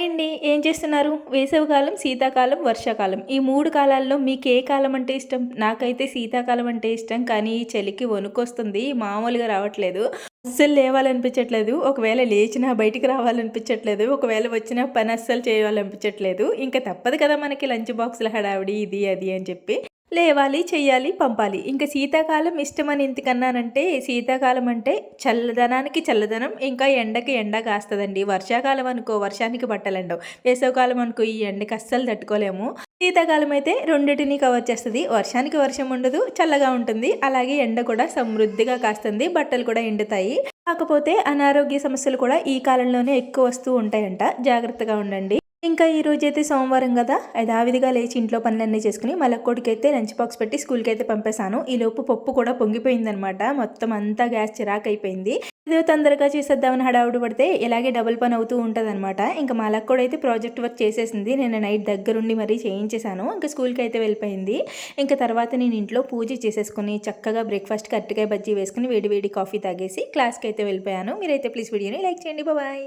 అండి. ఏం చేస్తున్నారు? వేసవికాలం, శీతాకాలం, వర్షాకాలం. ఈ 3 కాలాల్లో మీకే కాలం అంటే ఇష్టం? నాకైతే శీతాకాలం అంటే ఇష్టం. కానీ ఈ చలికి వణుకొస్తుంది. మామూలుగా రావట్లేదు. అస్సలు లేవాలనిపించట్లేదు. ఒకవేళ లేచినా బయటికి రావాలనిపించట్లేదు. ఒకవేళ వచ్చినా పని అస్సలు చేయాలనిపించట్లేదు. ఇంక తప్పదు కదా మనకి లంచ్ బాక్స్‌ల హడావిడి ఇది, అది అని చెప్పి. లేవాలి, చెయ్యాలి, పంపాలి. ఇంక శీతాకాలం ఇష్టమని ఎందుకన్నానంటే, శీతాకాలం అంటే చల్లదనానికి చల్లదనం, ఇంకా ఎండకి ఎండ కాస్తదండి. వర్షాకాలం అనుకో వర్షానికి బట్టలండవు. వేసవికాలం అనుకో ఈ ఎండకి అస్సలు తట్టుకోలేము. శీతాకాలం అయితే రెండిటిని కవర్ చేస్తది. వర్షానికి వర్షం ఉండదు, చల్లగా ఉంటుంది. అలాగే ఎండ కూడా సమృద్ధిగా కాస్తుంది. బట్టలు కూడా ఎండుతాయి. కాకపోతే అనారోగ్య సమస్యలు కూడా ఈ కాలంలోనే ఎక్కువ వస్తూ ఉంటాయంట. జాగ్రత్తగా ఉండండి. ఇంకా ఈరోజైతే సోమవారం గదా! యథావిధిగా లేచి ఇంట్లో పనులన్నీ చేసుకొని, మలక్కోడికైతే లంచ్ బాక్స్ పెట్టి స్కూల్‌కైతే పంపేశాను. ఈలోపు పప్పు కూడా పొంగిపోయిందనమాట. మొత్తం అంతా గ్యాస్ చిరాకయిపోయింది. ఏదో తొందరగా చేసేద్దామని హడావుడి పడితే, ఇలాగే డబుల్ పని అవుతూ ఉంటదనమాట. ఇంక మా లక్కోడైతే ప్రాజెక్ట్ వర్క్ చేసేసింది. నేను నైట్ దగ్గరుండి మరీ చేయించేశాను. ఇంక స్కూల్‌కైతే వెళ్ళిపోయింది. ఇంక తర్వాత నేను ఇంట్లో పూజ చేసేసుకొని, చక్కగా బ్రేక్‌ఫాస్ట్‌కి అరటికాయ బజ్జీ వేసుకొని, వేడి వేడి కాఫీ తాగేసి క్లాస్‌కైతే వెళ్ళిపోయాను. మీరైతే ప్లీజ్ వీడియోని లైక్ చేయండి. బాయ్.